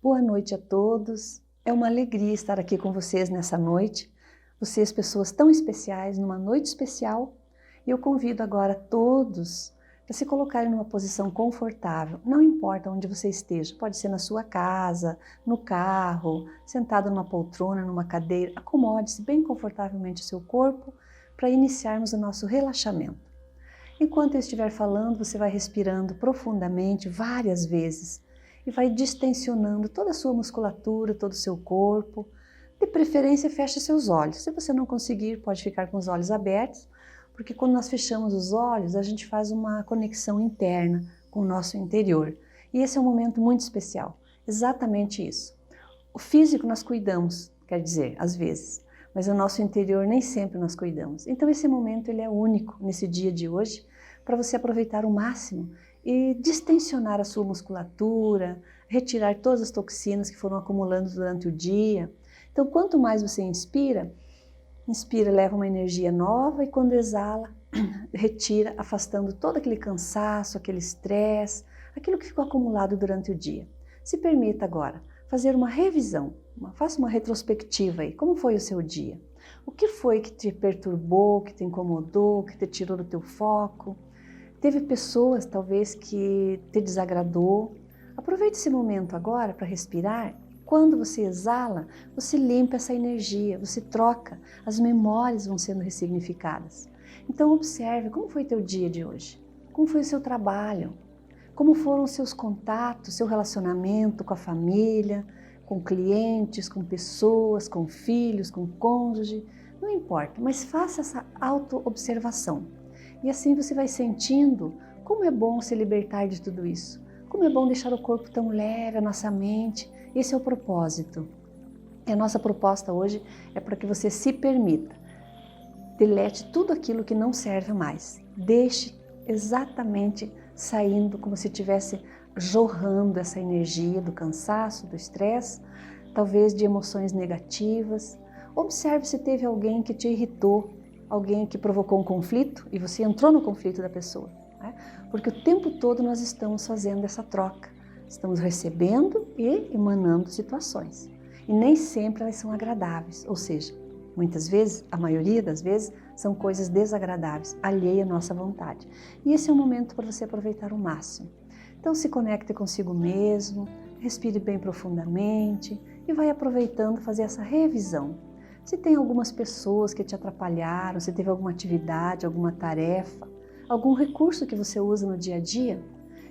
Boa noite a todos. É uma alegria estar aqui com vocês nessa noite. Vocês, pessoas tão especiais, numa noite especial. E eu convido agora todos para se colocarem numa posição confortável. Não importa onde você esteja, pode ser na sua casa, no carro, sentado numa poltrona, numa cadeira. Acomode-se bem confortavelmente o seu corpo para iniciarmos o nosso relaxamento. Enquanto eu estiver falando, você vai respirando profundamente várias vezes e vai distensionando toda a sua musculatura, todo o seu corpo. De preferência, feche seus olhos. Se você não conseguir, pode ficar com os olhos abertos, porque quando nós fechamos os olhos, a gente faz uma conexão interna com o nosso interior. E esse é um momento muito especial, exatamente isso. O físico nós cuidamos, quer dizer, às vezes, mas o nosso interior nem sempre nós cuidamos. Então esse momento ele é único nesse dia de hoje, para você aproveitar o máximo e distensionar a sua musculatura, retirar todas as toxinas que foram acumulando durante o dia. Então quanto mais você inspira, leva uma energia nova e quando exala, retira, afastando todo aquele cansaço, aquele estresse, aquilo que ficou acumulado durante o dia. Se permita agora fazer uma revisão, faça uma retrospectiva aí, como foi o seu dia? O que foi que te perturbou, que te incomodou, que te tirou do teu foco? Teve pessoas talvez que te desagradou? Aproveite esse momento agora para respirar. Quando você exala, você limpa essa energia, você troca, as memórias vão sendo ressignificadas. Então observe como foi teu dia de hoje, como foi o seu trabalho, como foram os seus contatos, seu relacionamento com a família, com clientes, com pessoas, com filhos, com cônjuge, não importa, mas faça essa auto-observação. E assim você vai sentindo como é bom se libertar de tudo isso, como é bom deixar o corpo tão leve, a nossa mente. Esse é o propósito. E a nossa proposta hoje é para que você se permita. Delete tudo aquilo que não serve mais. Deixe exatamente saindo como se estivesse jorrando essa energia do cansaço, do estresse, talvez de emoções negativas. Observe se teve alguém que te irritou, alguém que provocou um conflito e você entrou no conflito da pessoa. Né? Porque o tempo todo nós estamos fazendo essa troca. Estamos recebendo e emanando situações. E nem sempre elas são agradáveis, ou seja, muitas vezes, a maioria das vezes, são coisas desagradáveis, alheia à nossa vontade. E esse é o momento para você aproveitar o máximo. Então se conecte consigo mesmo, respire bem profundamente e vai aproveitando fazer essa revisão. Se tem algumas pessoas que te atrapalharam, se teve alguma atividade, alguma tarefa, algum recurso que você usa no dia a dia,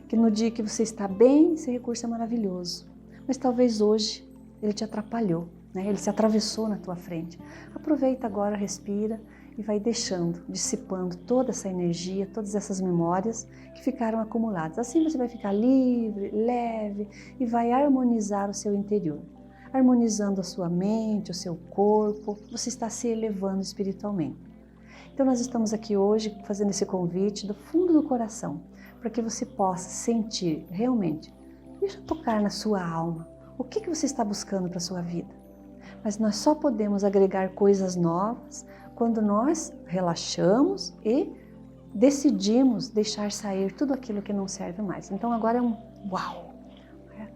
que no dia que você está bem, esse recurso é maravilhoso. Mas talvez hoje ele te atrapalhou, né? Ele se atravessou na tua frente. Aproveita agora, respira e vai deixando, dissipando toda essa energia, todas essas memórias que ficaram acumuladas. Assim você vai ficar livre, leve e vai harmonizar o seu interior. Harmonizando a sua mente, o seu corpo, você está se elevando espiritualmente. Então nós estamos aqui hoje fazendo esse convite do fundo do coração, para que você possa sentir realmente, deixa tocar na sua alma, o que você está buscando para a sua vida. Mas nós só podemos agregar coisas novas quando nós relaxamos e decidimos deixar sair tudo aquilo que não serve mais. Então agora é um uau,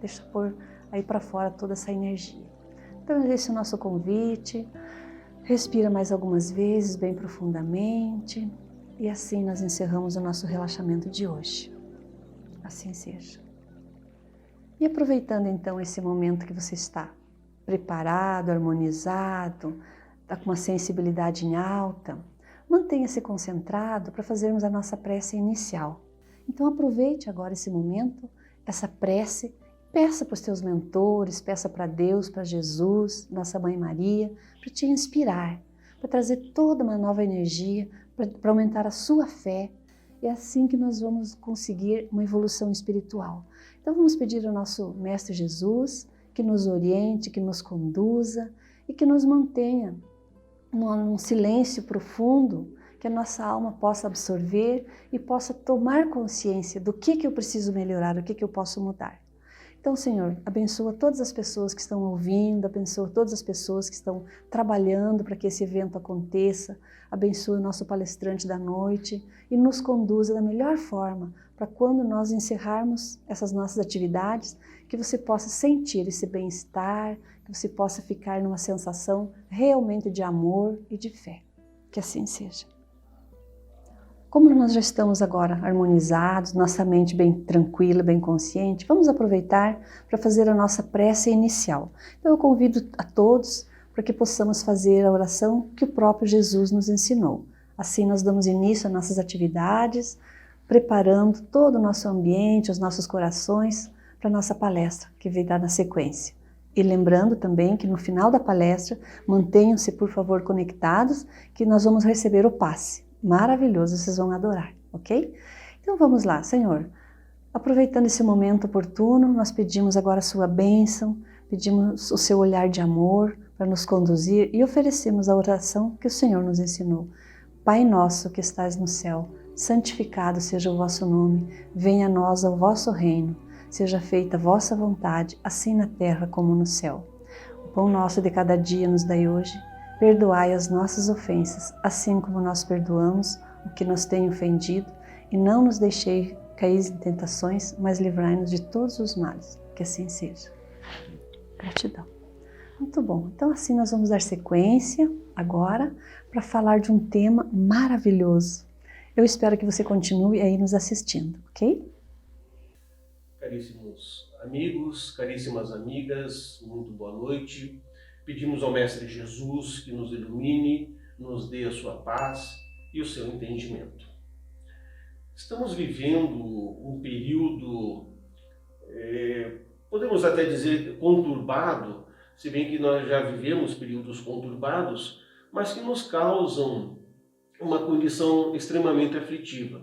deixa pôr aí para fora toda essa energia. Então esse é o nosso convite, respira mais algumas vezes bem profundamente e assim nós encerramos o nosso relaxamento de hoje. Assim seja. E aproveitando então esse momento que você está preparado, harmonizado, está com uma sensibilidade em alta, mantenha-se concentrado para fazermos a nossa prece inicial. Então aproveite agora esse momento, essa prece, peça para os teus mentores, peça para Deus, para Jesus, Nossa Mãe Maria, para te inspirar, para trazer toda uma nova energia, para aumentar a sua fé. É assim que nós vamos conseguir uma evolução espiritual. Então vamos pedir ao nosso Mestre Jesus que nos oriente, que nos conduza e que nos mantenha num silêncio profundo, que a nossa alma possa absorver e possa tomar consciência do que eu preciso melhorar, o que eu posso mudar. Então, Senhor, abençoa todas as pessoas que estão ouvindo, abençoa todas as pessoas que estão trabalhando para que esse evento aconteça, abençoa o nosso palestrante da noite e nos conduza da melhor forma para quando nós encerrarmos essas nossas atividades, que você possa sentir esse bem-estar, que você possa ficar numa sensação realmente de amor e de fé. Que assim seja. Como nós já estamos agora harmonizados, nossa mente bem tranquila, bem consciente, vamos aproveitar para fazer a nossa prece inicial. Então eu convido a todos para que possamos fazer a oração que o próprio Jesus nos ensinou. Assim nós damos início às nossas atividades, preparando todo o nosso ambiente, os nossos corações para a nossa palestra, que virá na sequência. E lembrando também que no final da palestra, mantenham-se por favor conectados, que nós vamos receber o passe. Maravilhoso, vocês vão adorar, ok? Então vamos lá, Senhor. Aproveitando esse momento oportuno, nós pedimos agora a sua bênção, pedimos o seu olhar de amor para nos conduzir e oferecemos a oração que o Senhor nos ensinou. Pai nosso que estais no céu, santificado seja o vosso nome, venha a nós o vosso reino, seja feita a vossa vontade, assim na terra como no céu. O pão nosso de cada dia nos dai hoje. Perdoai as nossas ofensas, assim como nós perdoamos o que nos tem ofendido, e não nos deixei cair em tentações, mas livrai-nos de todos os males. Que assim seja. Gratidão. Muito bom. Então assim nós vamos dar sequência agora para falar de um tema maravilhoso. Eu espero que você continue aí nos assistindo, ok? Caríssimos amigos, caríssimas amigas, muito boa noite. Pedimos ao Mestre Jesus que nos ilumine, nos dê a sua paz e o seu entendimento. Estamos vivendo um período, podemos até dizer conturbado, se bem que nós já vivemos períodos conturbados, mas que nos causam uma condição extremamente aflitiva.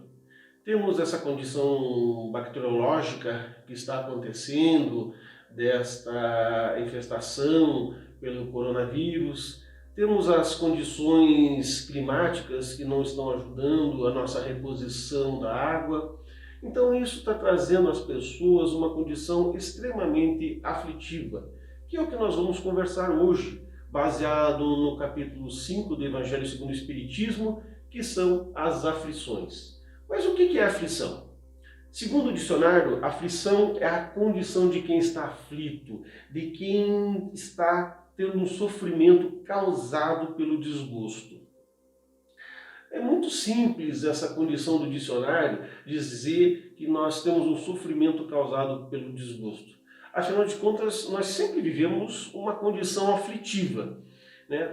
Temos essa condição bacteriológica que está acontecendo, desta infestação pelo coronavírus, temos as condições climáticas que não estão ajudando a nossa reposição da água. Então isso está trazendo às pessoas uma condição extremamente aflitiva, que é o que nós vamos conversar hoje, baseado no capítulo 5 do Evangelho segundo o Espiritismo, que são as aflições. Mas o que é aflição? Segundo o dicionário, aflição é a condição de quem está aflito, de quem está tendo um sofrimento causado pelo desgosto. É muito simples essa condição do dicionário dizer que nós temos um sofrimento causado pelo desgosto. Afinal de contas, nós sempre vivemos uma condição aflitiva.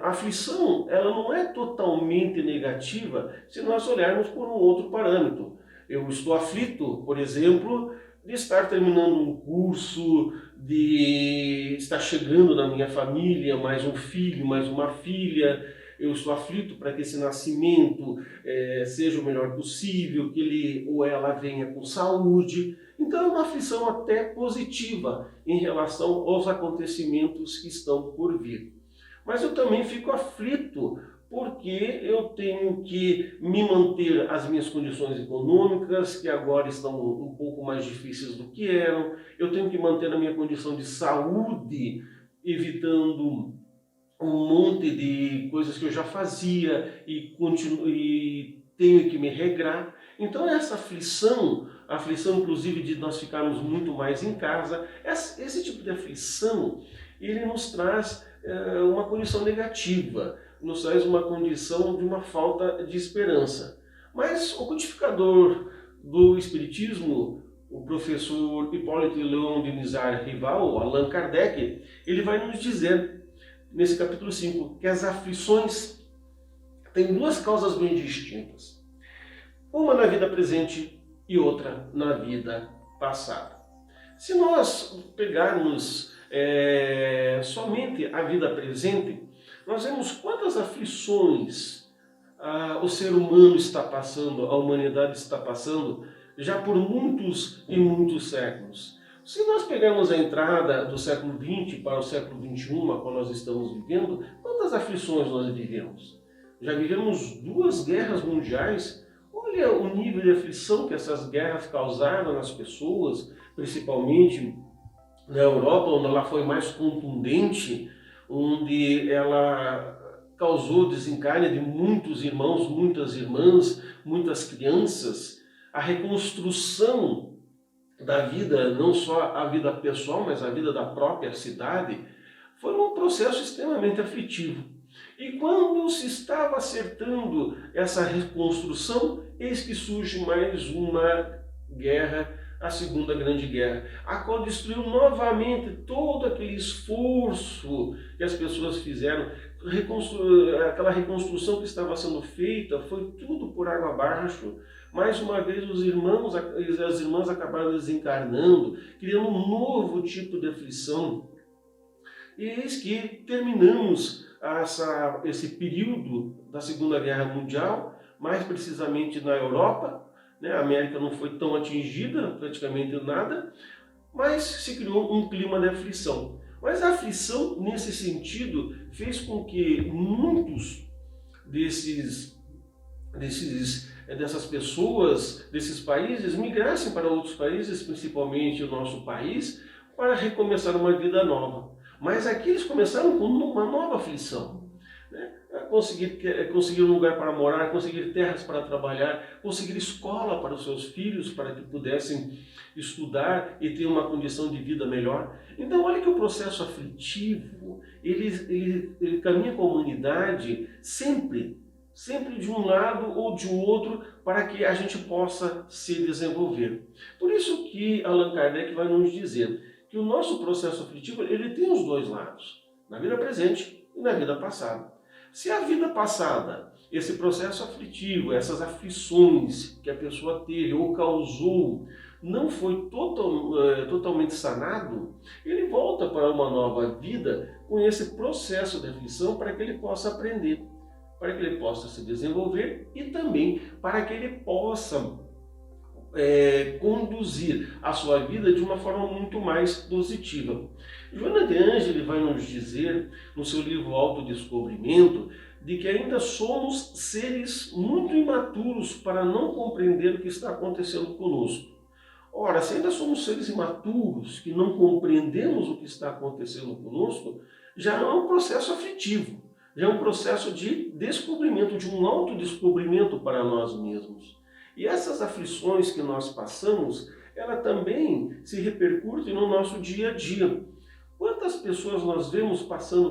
A aflição ela não é totalmente negativa se nós olharmos por um outro parâmetro. Eu estou aflito, por exemplo, de estar terminando um curso, de estar chegando na minha família mais um filho, mais uma filha. Eu estou aflito para que esse nascimento seja o melhor possível, que ele ou ela venha com saúde. Então é uma aflição até positiva em relação aos acontecimentos que estão por vir. Mas eu também fico aflito porque eu tenho que me manter as minhas condições econômicas, que agora estão um pouco mais difíceis do que eram. Eu tenho que manter a minha condição de saúde, evitando um monte de coisas que eu já fazia e tenho que me regrar. Então essa aflição, a aflição inclusive de nós ficarmos muito mais em casa, esse tipo de aflição, ele nos traz uma condição negativa, nos traz uma condição de uma falta de esperança. Mas o codificador do Espiritismo, o professor Hipólito Leon de Nizar Rival, Allan Kardec, ele vai nos dizer, nesse capítulo 5, que as aflições têm duas causas bem distintas. Uma na vida presente e outra na vida passada. Se nós pegarmos somente a vida presente, nós vemos quantas aflições o ser humano está passando, a humanidade está passando, já por muitos e muitos séculos. Se nós pegarmos a entrada do século XX para o século XXI, a qual nós estamos vivendo, quantas aflições nós vivemos? Já vivemos 2 guerras mundiais. Olha o nível de aflição que essas guerras causaram nas pessoas, principalmente na Europa, onde ela foi mais contundente, onde ela causou desencarne de muitos irmãos, muitas irmãs, muitas crianças, a reconstrução da vida, não só a vida pessoal, mas a vida da própria cidade, foi um processo extremamente aflitivo. E quando se estava acertando essa reconstrução, eis que surge mais uma guerra, a Segunda Grande Guerra, a qual destruiu novamente todo aquele esforço que as pessoas fizeram. Aquela reconstrução que estava sendo feita foi tudo por água abaixo. Mais uma vez os irmãos e as irmãs acabaram desencarnando, criando um novo tipo de aflição. E eis que terminamos esse período da Segunda Guerra Mundial, mais precisamente na Europa, né? A América não foi tão atingida, praticamente nada, mas se criou um clima de aflição. Mas a aflição, nesse sentido, fez com que muitos dessas pessoas, desses países, migrassem para outros países, principalmente o nosso país, para recomeçar uma vida nova. Mas aqui eles começaram com uma nova aflição, né? Conseguir um lugar para morar, conseguir terras para trabalhar, conseguir escola para os seus filhos, para que pudessem estudar e ter uma condição de vida melhor. Então, olha que o processo aflitivo, ele caminha com a humanidade sempre de um lado ou de um outro, para que a gente possa se desenvolver. Por isso que Allan Kardec vai nos dizer que o nosso processo aflitivo, ele tem os dois lados, na vida presente e na vida passada. Se a vida passada, esse processo aflitivo, essas aflições que a pessoa teve ou causou, não foi totalmente sanado, ele volta para uma nova vida com esse processo de aflição para que ele possa aprender, para que ele possa se desenvolver e também para que ele possa conduzir a sua vida de uma forma muito mais positiva. Joana de Ângeles vai nos dizer, no seu livro Autodescobrimento, de que ainda somos seres muito imaturos para não compreender o que está acontecendo conosco. Ora, se ainda somos seres imaturos, que não compreendemos o que está acontecendo conosco, já é um processo aflitivo, já é um processo de descobrimento, de um autodescobrimento para nós mesmos. E essas aflições que nós passamos, ela também se repercute no nosso dia a dia. Quantas pessoas nós vemos passando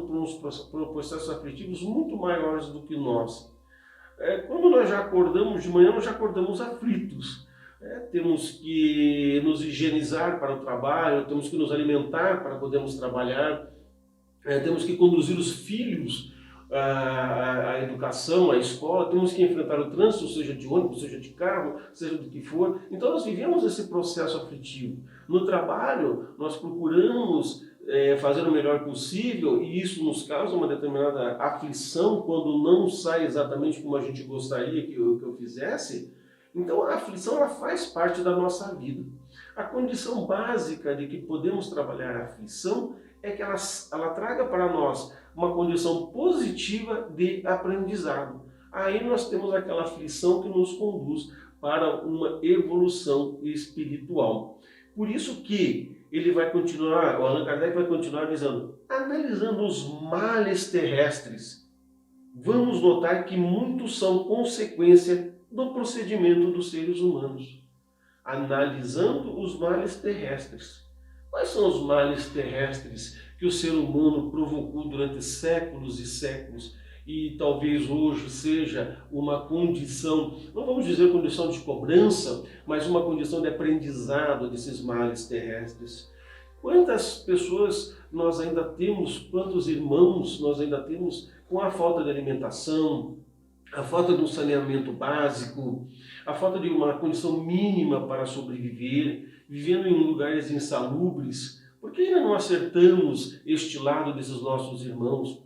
por processos aflitivos muito maiores do que nós? Quando nós já acordamos de manhã, nós já acordamos aflitos. Temos que nos higienizar para o trabalho, temos que nos alimentar para podermos trabalhar, temos que conduzir os filhos à educação, à escola, temos que enfrentar o trânsito, seja de ônibus, seja de carro, seja do que for. Então nós vivemos esse processo aflitivo. No trabalho, nós procuramos fazer o melhor possível e isso nos causa uma determinada aflição quando não sai exatamente como a gente gostaria que eu fizesse. Então a aflição ela faz parte da nossa vida. A condição básica de que podemos trabalhar a aflição é que ela traga para nós uma condição positiva de aprendizado. Aí nós temos aquela aflição que nos conduz para uma evolução espiritual. Por isso que ele vai continuar, o Allan Kardec vai continuar dizendo, analisando os males terrestres, vamos notar que muitos são consequência do procedimento dos seres humanos. Analisando os males terrestres. Quais são os males terrestres que o ser humano provocou durante séculos e séculos e talvez hoje seja uma condição, não vamos dizer condição de cobrança, mas uma condição de aprendizado desses males terrestres? Quantas pessoas nós ainda temos, quantos irmãos nós ainda temos com a falta de alimentação, a falta de um saneamento básico, a falta de uma condição mínima para sobreviver, vivendo em lugares insalubres, porque ainda não acertamos este lado desses nossos irmãos,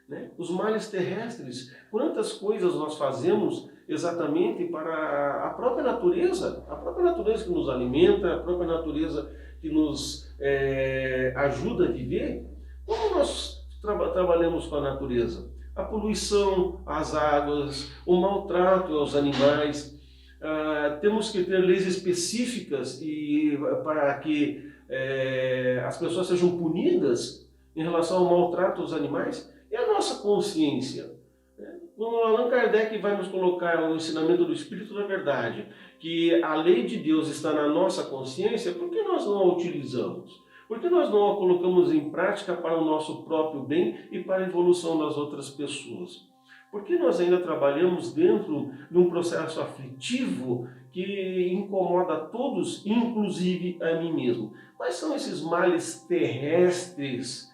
né? Os males terrestres, quantas coisas nós fazemos exatamente para a própria natureza que nos alimenta, a própria natureza que nos ajuda a viver. Como nós trabalhamos com a natureza? A poluição às águas, o maltrato aos animais. Temos que ter leis específicas para que as pessoas sejam punidas em relação ao maltrato aos animais, é a nossa consciência. Quando Allan Kardec vai nos colocar o ensinamento do Espírito da Verdade, que a lei de Deus está na nossa consciência, por que nós não a utilizamos? Por que nós não a colocamos em prática para o nosso próprio bem e para a evolução das outras pessoas? Por que nós ainda trabalhamos dentro de um processo aflitivo que incomoda a todos, inclusive a mim mesmo? Quais são esses males terrestres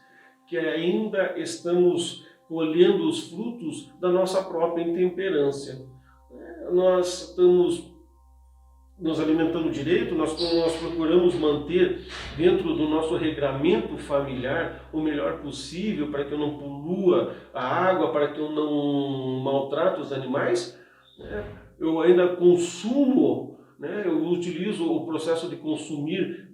que ainda estamos colhendo os frutos da nossa própria intemperância? Nós estamos nos alimentando direito, nós procuramos manter dentro do nosso regramento familiar o melhor possível para que eu não polua a água, para que eu não maltrate os animais. Eu ainda consumo, eu utilizo o processo de consumir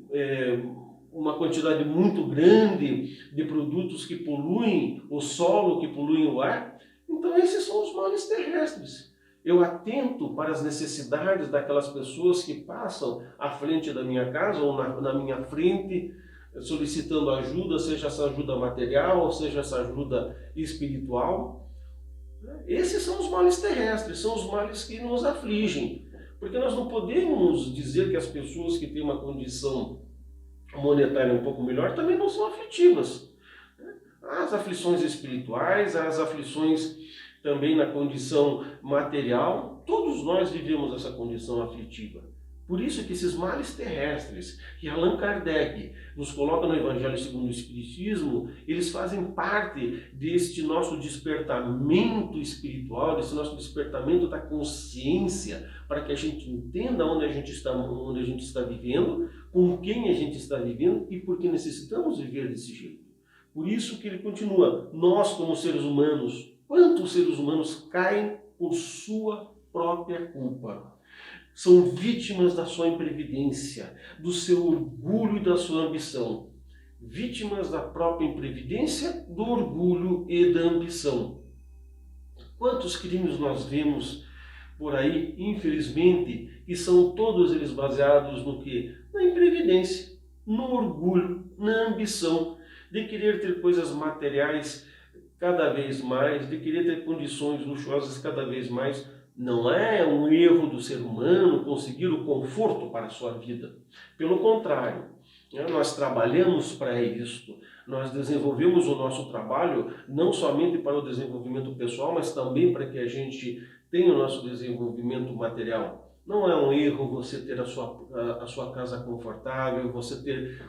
uma quantidade muito grande de produtos que poluem o solo, que poluem o ar. Então esses são os males terrestres. Eu atento para as necessidades daquelas pessoas que passam à frente da minha casa ou na minha frente, solicitando ajuda, seja essa ajuda material, seja essa ajuda espiritual. Esses são os males terrestres, são os males que nos afligem. Porque nós não podemos dizer que as pessoas que têm uma condição monetária um pouco melhor também não são aflitivas. As aflições espirituais, as aflições também na condição material, todos nós vivemos essa condição aflitiva. Por isso que esses males terrestres que Allan Kardec nos coloca no Evangelho segundo o Espiritismo, eles fazem parte deste nosso despertamento espiritual, desse nosso despertamento da consciência, para que a gente entenda onde a gente está vivendo, com quem a gente está vivendo e por que necessitamos viver desse jeito. Por isso que ele continua, nós como seres humanos, quantos seres humanos caem por sua própria culpa? São vítimas da sua imprevidência, do seu orgulho e da sua ambição. Vítimas da própria imprevidência, do orgulho e da ambição. Quantos crimes nós vemos por aí, infelizmente, e são todos eles baseados no quê? Na imprevidência, no orgulho, na ambição, de querer ter coisas materiais cada vez mais, de querer ter condições luxuosas cada vez mais. Não é um erro do ser humano conseguir o conforto para a sua vida. Pelo contrário, nós trabalhamos para isto. Nós desenvolvemos o nosso trabalho não somente para o desenvolvimento pessoal, mas também para que a gente tenha o nosso desenvolvimento material. Não é um erro você ter a sua casa confortável, você ter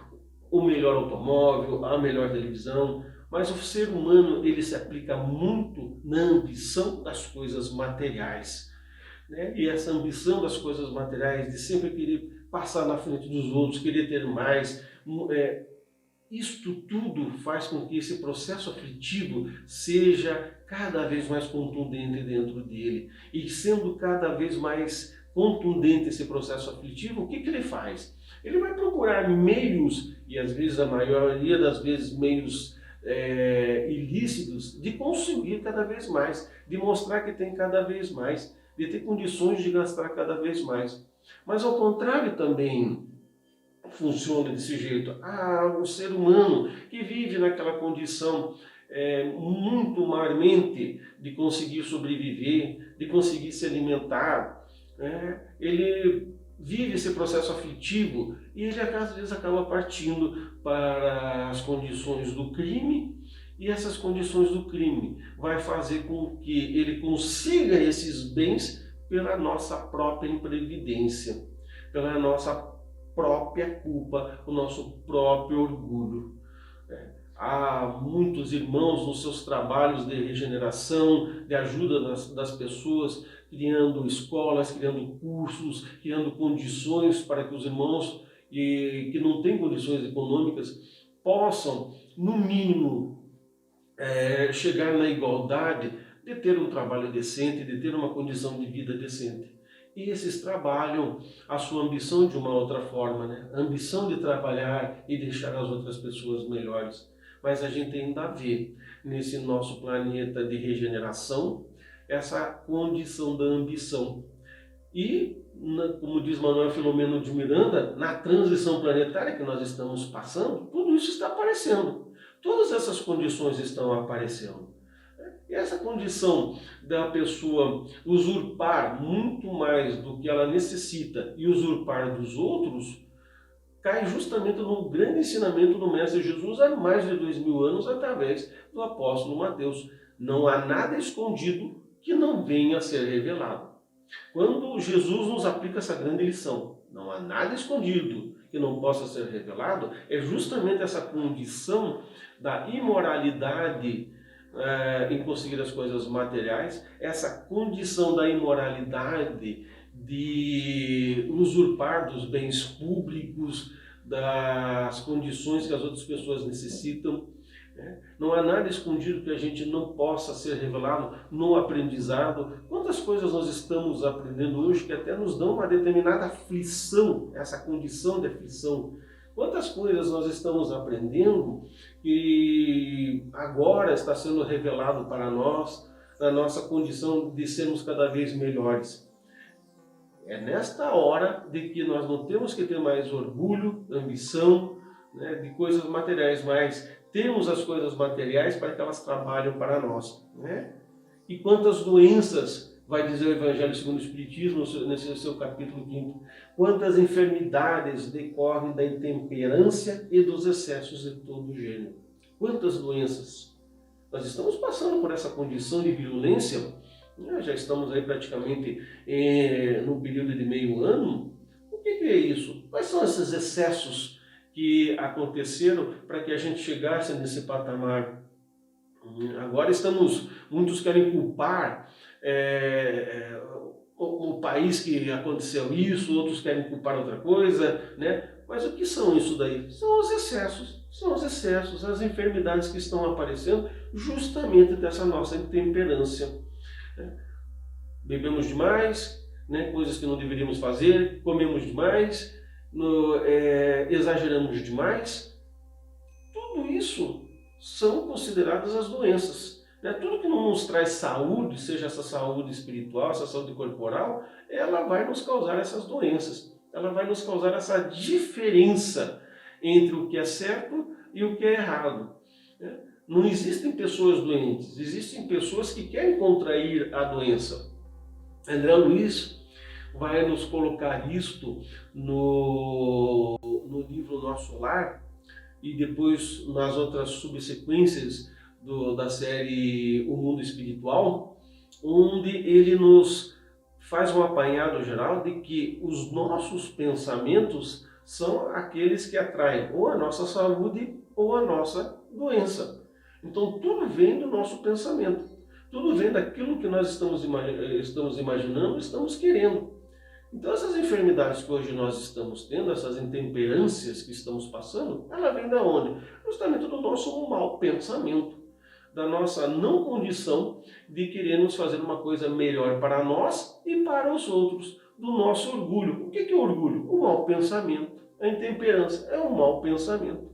o melhor automóvel, a melhor televisão, mas o ser humano ele se aplica muito na ambição das coisas materiais. E essa ambição das coisas materiais, de sempre querer passar na frente dos outros, querer ter mais, isto tudo faz com que esse processo aflitivo seja cada vez mais contundente dentro dele. E sendo cada vez mais contundente esse processo aflitivo, o que ele faz? Ele vai procurar meios, e às vezes a maioria das vezes meios ilícitos, de conseguir cada vez mais, de mostrar que tem cada vez mais, de ter condições de gastar cada vez mais. Mas ao contrário também funciona desse jeito. O ser humano que vive naquela condição muito marmente de conseguir sobreviver, de conseguir se alimentar, ele vive esse processo aflitivo e ele às vezes acaba partindo para as condições do crime, e essas condições do crime vai fazer com que ele consiga esses bens pela nossa própria imprevidência, pela nossa própria culpa, o nosso próprio orgulho. Há muitos irmãos nos seus trabalhos de regeneração, de ajuda das pessoas, criando escolas, criando cursos, criando condições para que os irmãos que não têm condições econômicas possam, no mínimo, chegar na igualdade de ter um trabalho decente, de ter uma condição de vida decente. E esses trabalham a sua ambição de uma outra forma, a ambição de trabalhar e deixar as outras pessoas melhores. Mas a gente ainda vê nesse nosso planeta de regeneração essa condição da ambição. E como diz Manuel Filomeno de Miranda, na transição planetária que nós estamos passando, tudo isso está aparecendo. Todas essas condições estão aparecendo. E essa condição da pessoa usurpar muito mais do que ela necessita e usurpar dos outros, cai justamente no grande ensinamento do Mestre Jesus há mais de 2000 anos através do apóstolo Mateus. Não há nada escondido que não venha a ser revelado. Quando Jesus nos aplica essa grande lição, não há nada escondido que não possa ser revelado, é justamente essa condição da imoralidade em conseguir as coisas materiais, essa condição da imoralidade de usurpar dos bens públicos, das condições que as outras pessoas necessitam. Não há nada escondido que a gente não possa ser revelado no aprendizado. Quantas coisas nós estamos aprendendo hoje que até nos dão uma determinada aflição, essa condição de aflição. Quantas coisas nós estamos aprendendo que agora está sendo revelado para nós, na nossa condição de sermos cada vez melhores. É nesta hora de que nós não temos que ter mais orgulho, ambição, né, de coisas materiais, mas temos as coisas materiais para que elas trabalhem para nós. Né? E quantas doenças, vai dizer o Evangelho segundo o Espiritismo, nesse seu capítulo 5, quantas enfermidades decorrem da intemperância e dos excessos de todo gênero. Quantas doenças. Nós estamos passando por essa condição de violência, já estamos aí praticamente no período de meio ano. O que é isso? Quais são esses excessos que aconteceram para que a gente chegasse nesse patamar? Agora muitos querem culpar o país que aconteceu isso, outros querem culpar outra coisa, né? Mas o que são isso daí? São os excessos, as enfermidades que estão aparecendo justamente dessa nossa intemperância. Né? Bebemos demais, né? Coisas que não deveríamos fazer, comemos demais, exageramos demais. Tudo isso são consideradas as doenças. Tudo que não nos traz saúde, seja essa saúde espiritual, essa saúde corporal, ela vai nos causar essas doenças. Ela vai nos causar essa diferença entre o que é certo e o que é errado. Não existem pessoas doentes, existem pessoas que querem contrair a doença. André Luiz vai nos colocar isto no livro Nosso Lar e depois nas outras subsequências da série O Mundo Espiritual, onde ele nos faz um apanhado geral de que os nossos pensamentos são aqueles que atraem ou a nossa saúde ou a nossa doença. Então tudo vem do nosso pensamento, tudo vem daquilo que nós estamos imaginando, estamos querendo. Então essas enfermidades que hoje nós estamos tendo, essas intemperâncias que estamos passando, ela vem da onde? Justamente do nosso mau pensamento, da nossa não condição de querermos fazer uma coisa melhor para nós e para os outros, do nosso orgulho. O que é orgulho? O mau pensamento. A intemperância é um mau pensamento.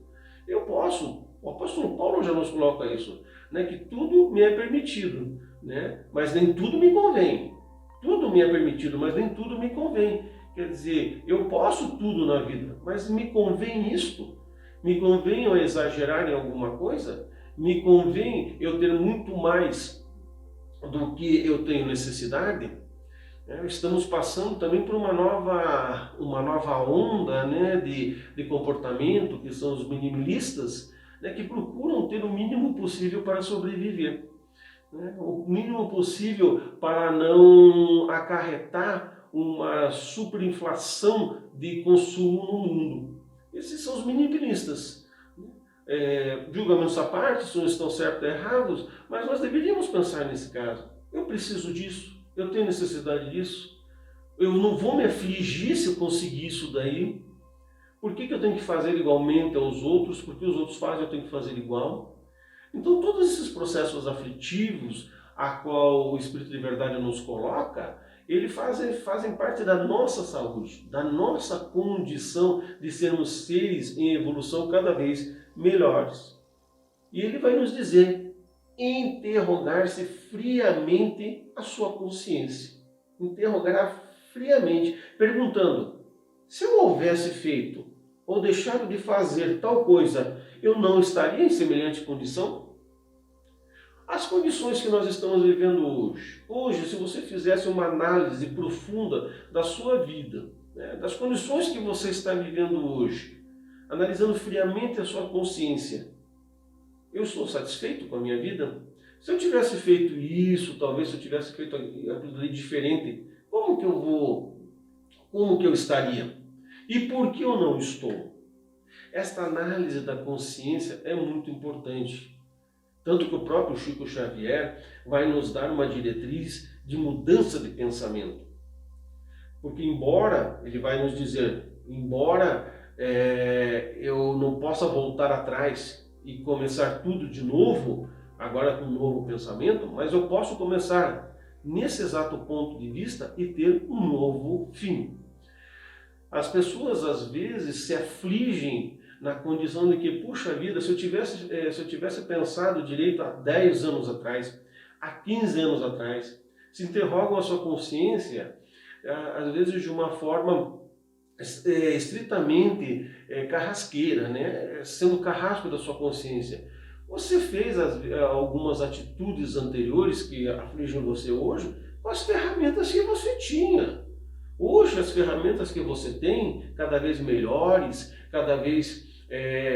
O apóstolo Paulo já nos coloca isso, né, que tudo me é permitido, né, mas nem tudo me convém. Tudo me é permitido, mas nem tudo me convém. Quer dizer, eu posso tudo na vida, mas me convém isto? Me convém eu exagerar em alguma coisa? Me convém eu ter muito mais do que eu tenho necessidade? Estamos passando também por uma nova onda, né, de comportamento, que são os minimalistas, né, que procuram ter o mínimo possível para sobreviver. Né, o mínimo possível para não acarretar uma superinflação de consumo no mundo. Esses são os minimalistas. Julgamentos à parte, se não estão certos ou errados, mas nós deveríamos pensar nesse caso. Eu preciso disso, eu tenho necessidade disso, eu não vou me afligir se eu conseguir isso daí. Por que eu tenho que fazer igualmente aos outros? Porque os outros fazem, eu tenho que fazer igual. Então todos esses processos aflitivos a qual o Espírito de Verdade nos coloca, eles fazem parte da nossa saúde, da nossa condição de sermos seres em evolução cada vez melhores. E ele vai nos dizer, interrogar-se friamente a sua consciência. Interrogar friamente, perguntando: se eu houvesse feito ou deixado de fazer tal coisa, eu não estaria em semelhante condição? As condições que nós estamos vivendo hoje, se você fizesse uma análise profunda da sua vida, né, das condições que você está vivendo hoje, analisando friamente a sua consciência, eu estou satisfeito com a minha vida? Se eu tivesse feito isso, talvez se eu tivesse feito aquilo ali diferente, como que eu estaria? E por que eu não estou? Esta análise da consciência é muito importante. Tanto que o próprio Chico Xavier vai nos dar uma diretriz de mudança de pensamento. Porque embora, ele vai nos dizer, eu não possa voltar atrás e começar tudo de novo, agora com um novo pensamento, mas eu posso começar nesse exato ponto de vista e ter um novo fim. As pessoas às vezes se afligem na condição de que, puxa vida, se eu tivesse pensado direito há 10 anos atrás, há 15 anos atrás, se interrogam a sua consciência, às vezes de uma forma estritamente carrasqueira, né? Sendo carrasco da sua consciência. Você fez algumas atitudes anteriores que afligem você hoje com as ferramentas que você tinha. Hoje as ferramentas que você tem, cada vez melhores, cada vez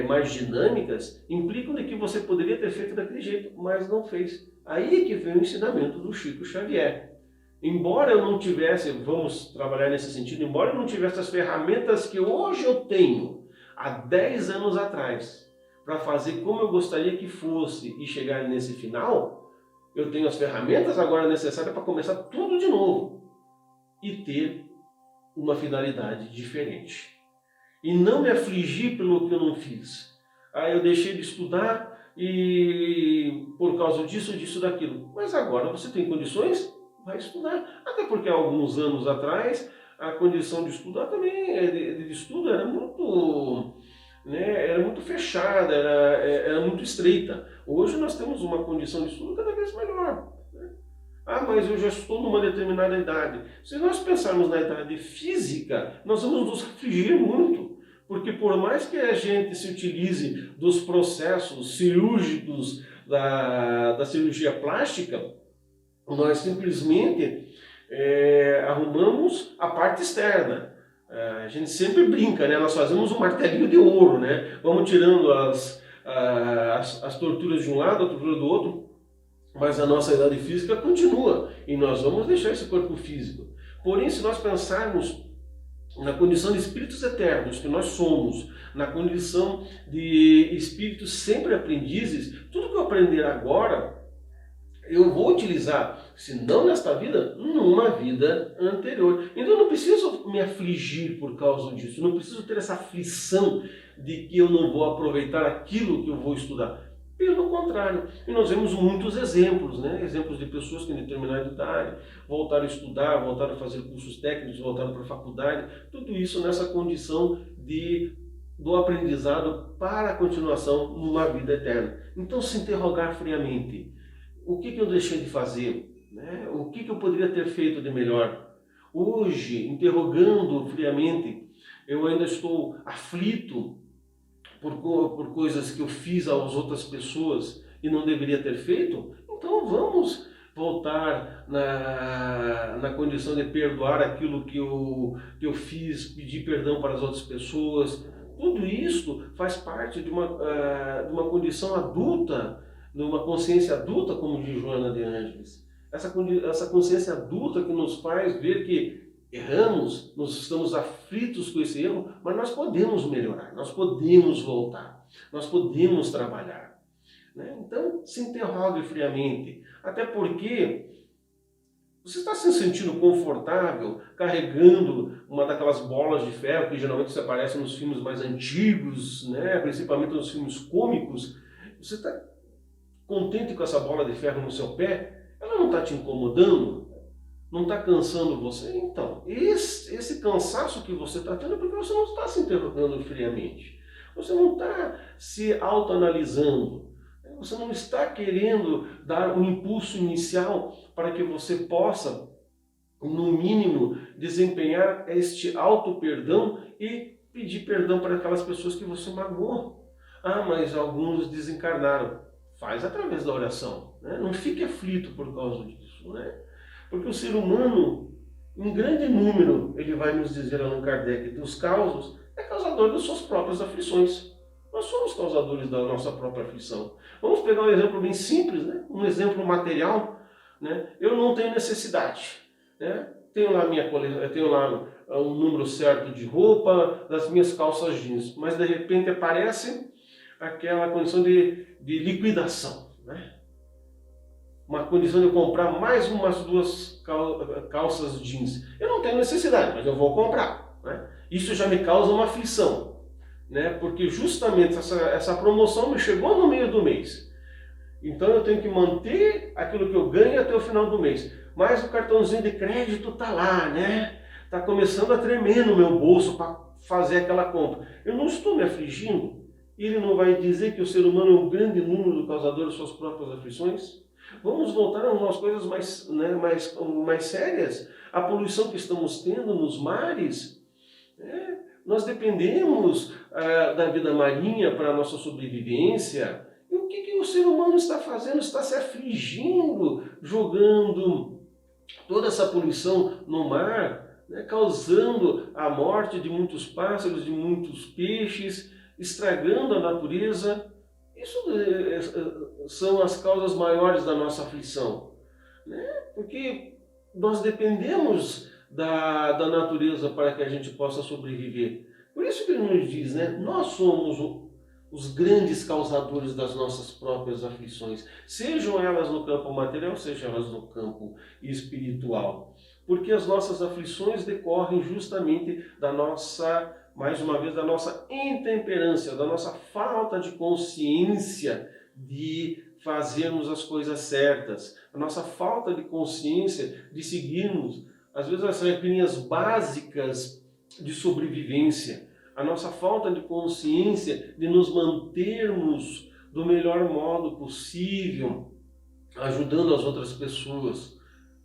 mais dinâmicas, implicam de que você poderia ter feito daquele jeito, mas não fez. Aí é que vem o ensinamento do Chico Xavier. Embora eu não tivesse, vamos trabalhar nesse sentido, embora eu não tivesse as ferramentas que hoje eu tenho, há 10 anos atrás, para fazer como eu gostaria que fosse e chegar nesse final, eu tenho as ferramentas agora necessárias para começar tudo de novo e ter uma finalidade diferente. E não me afligir pelo que eu não fiz. Eu deixei de estudar e por causa disso, daquilo. Mas agora você tem condições? Vai estudar. Até porque há alguns anos atrás a condição de estudar também, de estudo era muito, né, era muito fechada, era muito estreita. Hoje nós temos uma condição de estudo cada vez melhor. Mas eu já estou numa determinada idade. Se nós pensarmos na idade física, nós vamos nos afligir muito. Porque por mais que a gente se utilize dos processos cirúrgicos da cirurgia plástica, nós simplesmente arrumamos a parte externa. A gente sempre brinca, né? Nós fazemos um martelinho de ouro, né? Vamos tirando as torturas de um lado, a tortura do outro, mas a nossa idade física continua e nós vamos deixar esse corpo físico. Porém, se nós pensarmos na condição de espíritos eternos que nós somos, na condição de espíritos sempre aprendizes, tudo que eu aprender agora, eu vou utilizar, se não nesta vida, numa vida anterior. Então eu não preciso me afligir por causa disso, eu não preciso ter essa aflição de que eu não vou aproveitar aquilo que eu vou estudar. Pelo contrário, e nós vemos muitos exemplos, né? Exemplos de pessoas que em determinada idade voltaram a estudar, voltaram a fazer cursos técnicos, voltaram para a faculdade, tudo isso nessa condição do aprendizado para a continuação numa vida eterna. Então se interrogar friamente, o que eu deixei de fazer? Né? O que eu poderia ter feito de melhor? Hoje, interrogando friamente, eu ainda estou aflito por coisas que eu fiz às outras pessoas e não deveria ter feito, então vamos voltar na condição de perdoar aquilo que eu fiz, pedir perdão para as outras pessoas. Tudo isso faz parte de uma condição adulta, de uma consciência adulta, como diz Joana de Ângeles. Essa consciência adulta que nos faz ver que erramos, nós estamos aflitos com esse erro, mas nós podemos melhorar, nós podemos voltar, nós podemos trabalhar. Né? Então, se interrogue friamente, até porque você está se sentindo confortável carregando uma daquelas bolas de ferro que geralmente se aparecem nos filmes mais antigos, né? Principalmente nos filmes cômicos. Você está contente com essa bola de ferro no seu pé? Ela não está te incomodando? Não está cansando você? Então, esse cansaço que você está tendo é porque você não está se interrogando friamente. Você não está se autoanalisando. Você não está querendo dar um impulso inicial para que você possa no mínimo, desempenhar este auto-perdão e pedir perdão para aquelas pessoas que você magoou. Ah, mas alguns desencarnaram. Faz através da oração, né? Não fique aflito por causa disso, né? Porque o ser humano, em grande número, ele vai nos dizer, Allan Kardec, dos causos, é causador das suas próprias aflições. Nós somos causadores da nossa própria aflição. Vamos pegar um exemplo bem simples, né? Um exemplo material, né? Eu não tenho necessidade, né? Tenho lá um número certo de roupa, das minhas calças jeans, mas de repente aparece aquela condição de liquidação, né? Uma condição de comprar mais umas 2 calças jeans. Eu não tenho necessidade, mas eu vou comprar, né? Isso já me causa uma aflição, né? Porque justamente essa promoção me chegou no meio do mês. Então eu tenho que manter aquilo que eu ganho até o final do mês. Mas o cartãozinho de crédito está lá, né? Está começando a tremer no meu bolso para fazer aquela compra. Eu não estou me afligindo. Ele não vai dizer que o ser humano é um grande número causador de suas próprias aflições? Vamos voltar a umas coisas mais sérias. A poluição que estamos tendo nos mares, né? Nós dependemos da vida marinha para a nossa sobrevivência. E o que o ser humano está fazendo? Está se afligindo, jogando toda essa poluição no mar, né? Causando a morte de muitos pássaros, de muitos peixes, estragando a natureza. Isso são as causas maiores da nossa aflição, né? Porque nós dependemos da natureza para que a gente possa sobreviver. Por isso que ele nos diz, né? Nós somos os grandes causadores das nossas próprias aflições, sejam elas no campo material, sejam elas no campo espiritual. Porque as nossas aflições decorrem justamente da nossa, mais uma vez, da nossa intemperância, da nossa falta de consciência de fazermos as coisas certas, a nossa falta de consciência de seguirmos, às vezes, as regrinhas básicas de sobrevivência, a nossa falta de consciência de nos mantermos do melhor modo possível, ajudando as outras pessoas.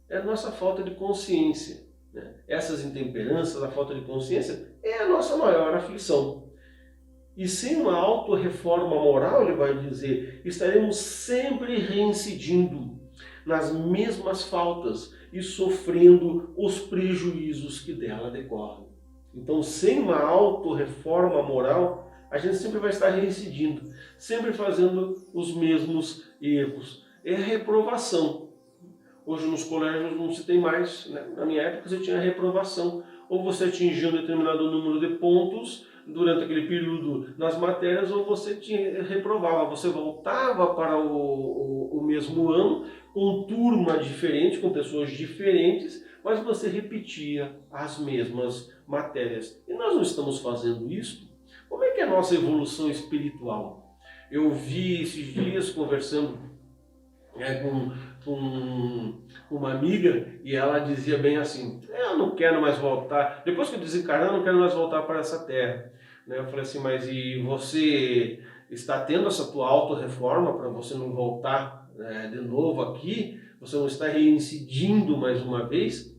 É a nossa falta de consciência, né? Essas intemperanças, a falta de consciência, é a nossa maior aflição. E sem uma autorreforma moral, ele vai dizer, estaremos sempre reincidindo nas mesmas faltas e sofrendo os prejuízos que dela decorrem. Então, sem uma autorreforma moral, a gente sempre vai estar reincidindo, sempre fazendo os mesmos erros. É a reprovação. Hoje nos colégios não se tem mais, né? Na minha época você tinha reprovação. Ou você atingia um determinado número de pontos durante aquele período nas matérias, ou você reprovava. Você voltava para o mesmo ano com turma diferente, com pessoas diferentes, mas você repetia as mesmas matérias. E nós não estamos fazendo isso? Como é que é a nossa evolução espiritual? Eu vi esses dias conversando com uma amiga e ela dizia bem assim, eu não quero mais voltar, depois que eu desencarnar, eu não quero mais voltar para essa terra. Eu falei assim, mas e você está tendo essa tua autorreforma para você não voltar de novo aqui? Você não está reincidindo mais uma vez?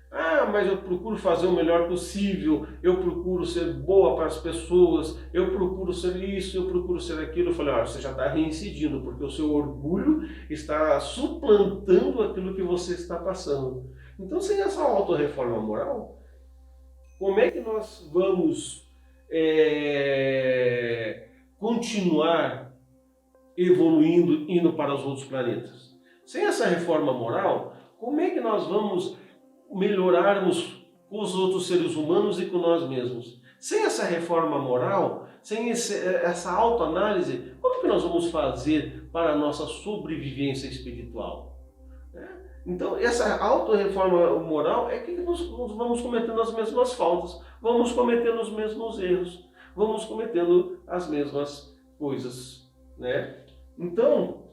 Ah, mas eu procuro fazer o melhor possível, eu procuro ser boa para as pessoas, eu procuro ser isso, eu procuro ser aquilo. Eu falei, olha, você já está reincidindo, porque o seu orgulho está suplantando aquilo que você está passando. Então, sem essa autorreforma moral, como é que nós vamos continuar evoluindo, indo para os outros planetas? Sem essa reforma moral, como é que nós vamos melhorarmos com os outros seres humanos e com nós mesmos? Sem essa reforma moral, sem essa autoanálise, como que nós vamos fazer para a nossa sobrevivência espiritual? Então, essa autorreforma moral é que nós vamos cometendo as mesmas faltas, vamos cometendo os mesmos erros, vamos cometendo as mesmas coisas, né? Então,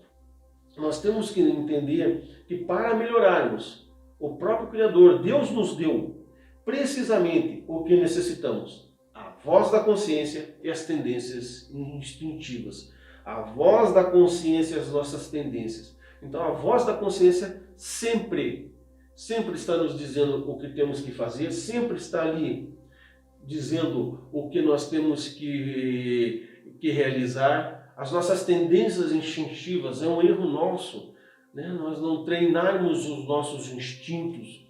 nós temos que entender que para melhorarmos, o próprio Criador, Deus nos deu precisamente o que necessitamos. A voz da consciência e as tendências instintivas. A voz da consciência e as nossas tendências. Então a voz da consciência sempre sempre está nos dizendo o que temos que fazer, sempre está ali dizendo o que nós temos que realizar. As nossas tendências instintivas é um erro nosso, né? Nós não treinarmos os nossos instintos,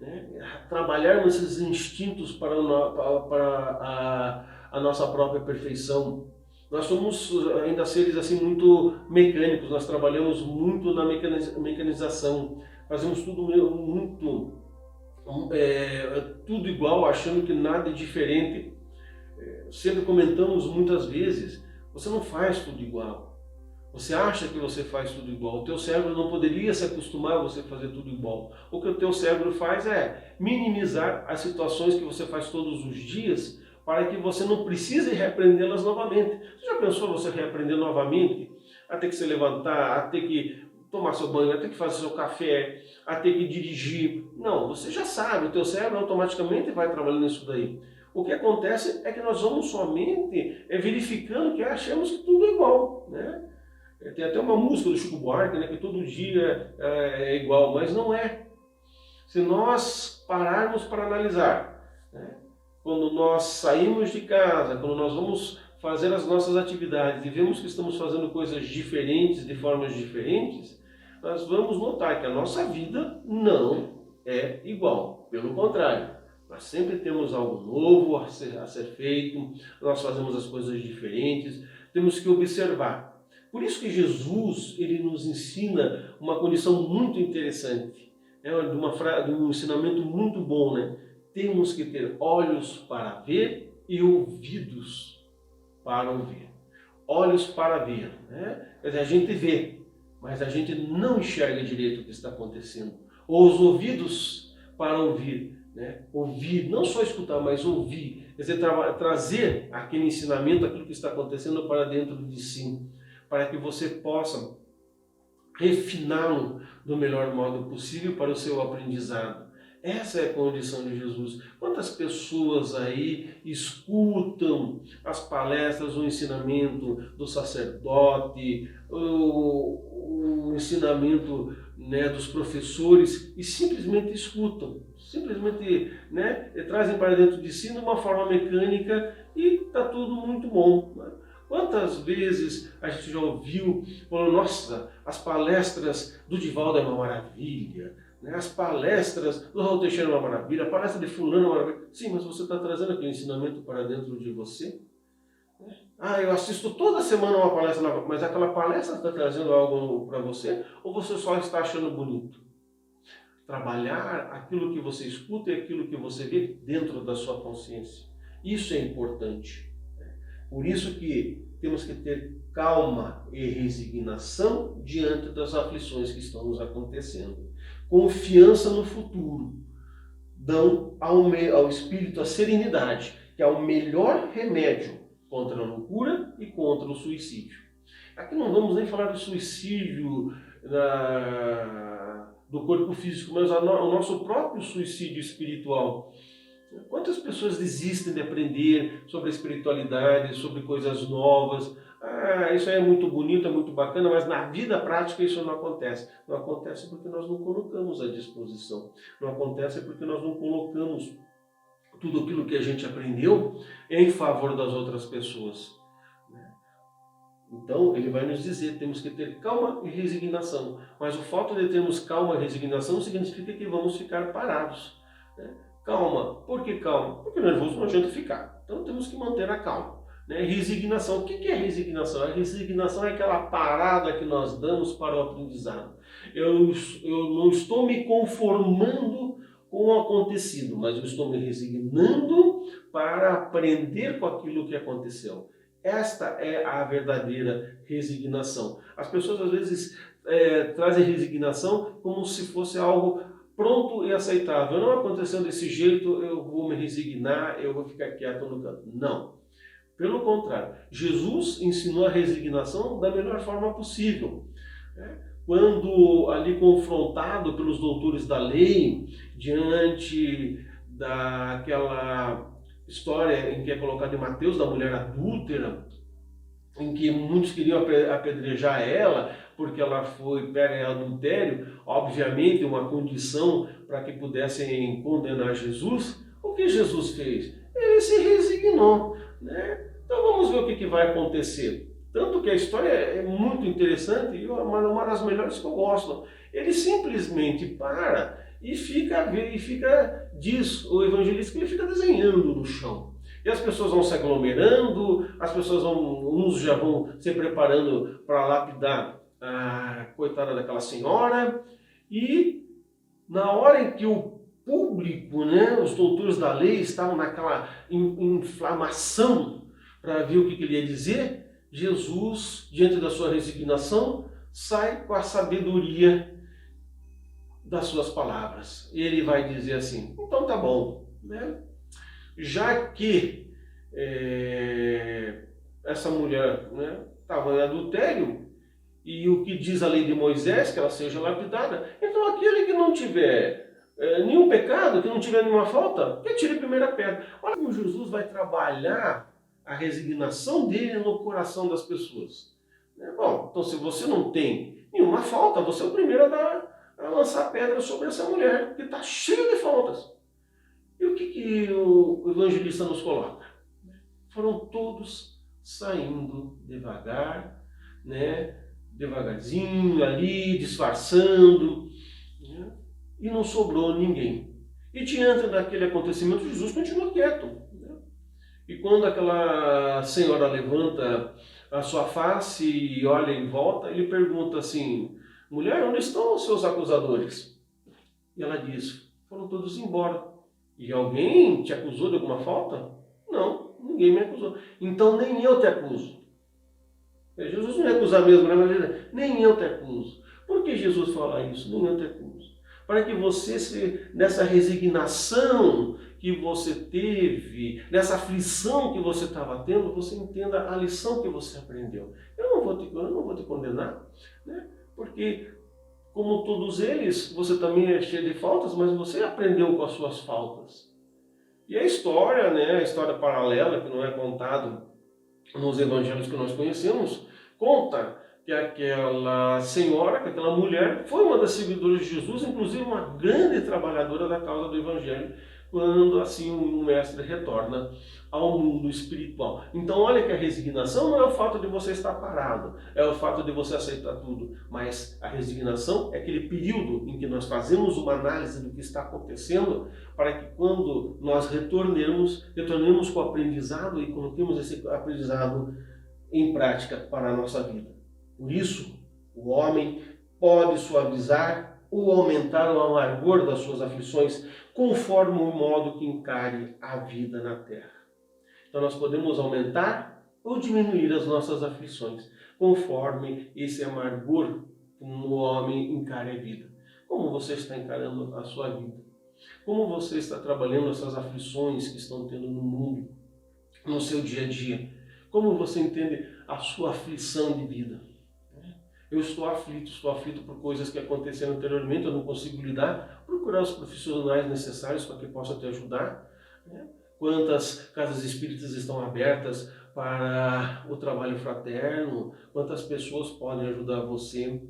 né? Trabalharmos esses instintos para a nossa própria perfeição. Nós somos ainda seres assim muito mecânicos, nós trabalhamos muito na mecanização, fazemos tudo muito tudo igual, achando que nada é diferente. Sempre comentamos muitas vezes, você não faz tudo igual. Você acha que você faz tudo igual. O teu cérebro não poderia se acostumar a você fazer tudo igual. O que o teu cérebro faz é minimizar as situações que você faz todos os dias para que você não precise repreendê-las novamente. Você já pensou você reaprender novamente? A ter que se levantar, a ter que tomar seu banho, a ter que fazer seu café, a ter que dirigir. Não, você já sabe, o teu cérebro automaticamente vai trabalhando nisso daí. O que acontece é que nós vamos somente verificando que achamos que tudo é igual, né? Tem até uma música do Chico Buarque, né, que todo dia é igual, mas não é. Se nós pararmos para analisar, né, quando nós saímos de casa, quando nós vamos fazer as nossas atividades e vemos que estamos fazendo coisas diferentes, de formas diferentes, nós vamos notar que a nossa vida não é igual. Pelo contrário, nós sempre temos algo novo a ser feito, nós fazemos as coisas diferentes, temos que observar. Por isso que Jesus ele nos ensina uma condição muito interessante, de um ensinamento muito bom, né? Temos que ter olhos para ver e ouvidos para ouvir. Olhos para ver, né? Quer dizer, a gente vê, mas a gente não enxerga direito o que está acontecendo. Ou os ouvidos para ouvir, né? Ouvir, não só escutar, mas ouvir. Quer dizer, trazer aquele ensinamento, aquilo que está acontecendo para dentro de si, para que você possa refiná-lo do melhor modo possível para o seu aprendizado. Essa é a condição de Jesus. Quantas pessoas aí escutam as palestras, o ensinamento do sacerdote, o ensinamento, né, dos professores e simplesmente escutam, simplesmente, né, trazem para dentro de si de uma forma mecânica e está tudo muito bom, né? Quantas vezes a gente já ouviu, falando, nossa, as palestras do Divaldo é uma maravilha, né? As palestras do Raul Teixeira é uma maravilha, a palestra de fulano é uma maravilha. Sim, mas você está trazendo aquele ensinamento para dentro de você? Ah, eu assisto toda semana uma palestra, mas aquela palestra está trazendo algo para você? Ou você só está achando bonito? Trabalhar aquilo que você escuta e aquilo que você vê dentro da sua consciência. Isso é importante. Por isso que temos que ter calma e resignação diante das aflições que estão nos acontecendo. Confiança no futuro. Dão ao espírito a serenidade, que é o melhor remédio contra a loucura e contra o suicídio. Aqui não vamos nem falar do suicídio do corpo físico, mas o nosso próprio suicídio espiritual. Quantas pessoas desistem de aprender sobre a espiritualidade, sobre coisas novas? Ah, isso aí é muito bonito, é muito bacana, mas na vida prática isso não acontece. Não acontece porque nós não colocamos à disposição. Não acontece porque nós não colocamos tudo aquilo que a gente aprendeu em favor das outras pessoas. Então, ele vai nos dizer, temos que ter calma e resignação. Mas o fato de termos calma e resignação significa que vamos ficar parados, né? Calma. Por que calma? Porque nervoso não adianta ficar. Então temos que manter a calma, né? Resignação. O que é resignação? A resignação é aquela parada que nós damos para o aprendizado. Eu não estou me conformando com o acontecido, mas eu estou me resignando para aprender com aquilo que aconteceu. Esta é a verdadeira resignação. As pessoas às vezes trazem resignação como se fosse algo pronto e aceitável. Não acontecendo desse jeito, eu vou me resignar, eu vou ficar quieto no canto. Não. Pelo contrário, Jesus ensinou a resignação da melhor forma possível. Quando ali confrontado pelos doutores da lei, diante daquela história em que é colocado em Mateus da mulher adúltera, em que muitos queriam apedrejar ela, porque ela foi pega em adultério, obviamente uma condição para que pudessem condenar Jesus. O que Jesus fez? Ele se resignou, né? Então vamos ver o que vai acontecer. Tanto que a história é muito interessante e uma das melhores que eu gosto. Ele simplesmente para e diz o evangelista que ele fica desenhando no chão. E as pessoas vão se aglomerando, uns já vão se preparando para lapidar a coitada daquela senhora, e na hora em que o público, né, os doutores da lei estavam naquela inflamação para ver o que ele ia dizer, Jesus, diante da sua resignação, sai com a sabedoria das suas palavras. Ele vai dizer assim, então tá bom, né? Já que essa mulher estava em adultério, e o que diz a lei de Moisés, que ela seja lapidada, então aquele que não tiver nenhum pecado, que não tiver nenhuma falta, que atire a primeira pedra. Olha como Jesus vai trabalhar a resignação dele no coração das pessoas. Bom, então se você não tem nenhuma falta, você é o primeiro a lançar pedra sobre essa mulher, que está cheia de faltas. E o que o evangelista nos coloca? Foram todos saindo devagar, né? Devagarzinho ali, disfarçando, né? E não sobrou ninguém. E diante daquele acontecimento, Jesus continuou quieto, né? E quando aquela senhora levanta a sua face e olha em volta, ele pergunta assim, mulher, onde estão os seus acusadores? E ela diz, foram todos embora. E alguém te acusou de alguma falta? Não, ninguém me acusou. Então nem eu te acuso. Jesus não ia acusar mesmo, né? Nem eu te acuso. Por que Jesus fala isso? Nem eu te acuso. Para que você, nessa resignação que você teve, nessa aflição que você estava tendo, você entenda a lição que você aprendeu. Eu não vou te condenar, né? Porque, como todos eles, você também é cheio de faltas, mas você aprendeu com as suas faltas. E a história, né? A história paralela, que não é contado nos evangelhos que nós conhecemos, conta que aquela senhora, que aquela mulher, foi uma das seguidoras de Jesus, inclusive uma grande trabalhadora da causa do evangelho, quando assim um mestre retorna ao mundo espiritual. Então olha que a resignação não é o fato de você estar parado, é o fato de você aceitar tudo, mas a resignação é aquele período em que nós fazemos uma análise do que está acontecendo, para que quando nós retornemos com o aprendizado e coloquemos esse aprendizado em prática para a nossa vida. Por isso, o homem pode suavizar ou aumentar o amargor das suas aflições conforme o modo que encare a vida na terra. Então nós podemos aumentar ou diminuir as nossas aflições conforme esse amargor que o homem encare a vida. Como você está encarando a sua vida? Como você está trabalhando essas aflições que estão tendo no mundo, no seu dia a dia? Como você entende a sua aflição de vida? Eu estou aflito por coisas que aconteceram anteriormente, eu não consigo lidar. Procurar os profissionais necessários para que possam te ajudar. Quantas casas espíritas estão abertas para o trabalho fraterno? Quantas pessoas podem ajudar você?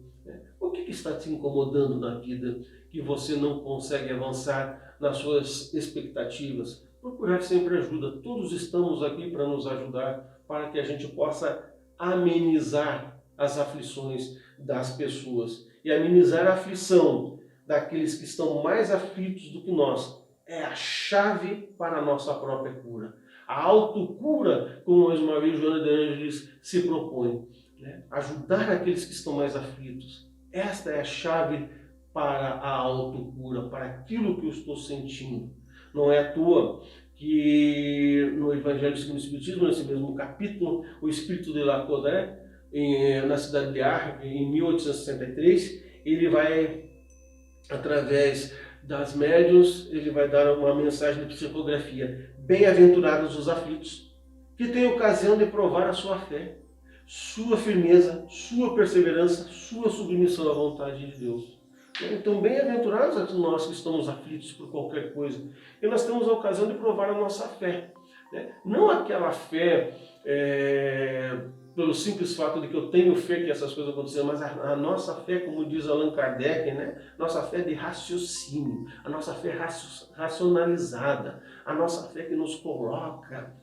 O que está te incomodando na vida que você não consegue avançar nas suas expectativas? Procurar sempre ajuda. Todos estamos aqui para nos ajudar, para que a gente possa amenizar as aflições das pessoas. E amenizar a aflição daqueles que estão mais aflitos do que nós é a chave para a nossa própria cura. A autocura, como mais uma vez Joana de Ângeles se propõe, né? Ajudar aqueles que estão mais aflitos. Esta é a chave para a autocura, para aquilo que eu estou sentindo. Não é à toa que no Evangelho segundo o Espiritismo, nesse mesmo capítulo, o Espírito de Lacordaire, na cidade de Arles, em 1863, ele vai, através das médiuns, ele vai dar uma mensagem de psicografia. Bem-aventurados os aflitos, que têm ocasião de provar a sua fé, sua firmeza, sua perseverança, sua submissão à vontade de Deus. Então, bem-aventurados nós que estamos aflitos por qualquer coisa. E nós temos a ocasião de provar a nossa fé. Não aquela fé pelo simples fato de que eu tenho fé que essas coisas aconteceram, mas a nossa fé, como diz Allan Kardec, né? Nossa fé de raciocínio, a nossa fé racionalizada, a nossa fé que nos coloca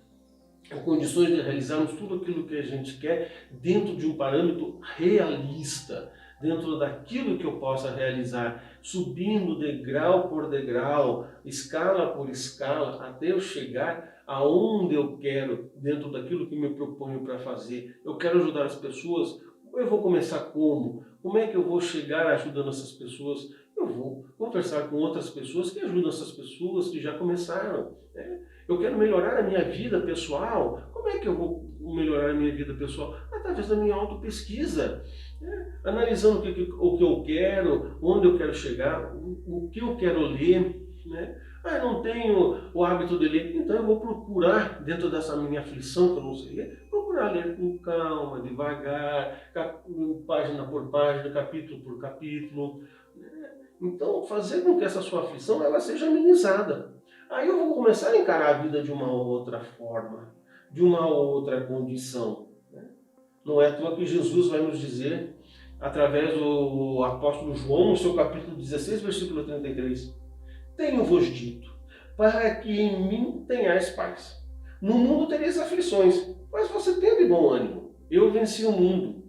em condições de realizarmos tudo aquilo que a gente quer dentro de um parâmetro realista, dentro daquilo que eu possa realizar, subindo degrau por degrau, escala por escala, até eu chegar aonde eu quero, dentro daquilo que me proponho para fazer. Eu quero ajudar as pessoas, eu vou começar como? Como é que eu vou chegar ajudando essas pessoas? Eu vou conversar com outras pessoas que ajudam essas pessoas que já começaram, né? Eu quero melhorar a minha vida pessoal. Como é que eu vou melhorar a minha vida pessoal? Através da minha autopesquisa, né? Analisando o que eu quero, onde eu quero chegar, o que eu quero ler, né? Eu não tenho o hábito de ler, então eu vou procurar, dentro dessa minha aflição que eu não sei ler, procurar ler com calma, devagar, página por página, capítulo por capítulo, né? Então, fazer com que essa sua aflição ela seja amenizada. Aí eu vou começar a encarar a vida de uma outra forma, de uma outra condição, né? Não é à toa que Jesus vai nos dizer, através do apóstolo João, no seu capítulo 16, versículo 33, tenho-vos dito, para que em mim tenhais paz. No mundo tereis aflições, mas você tem de bom ânimo. Eu venci o mundo.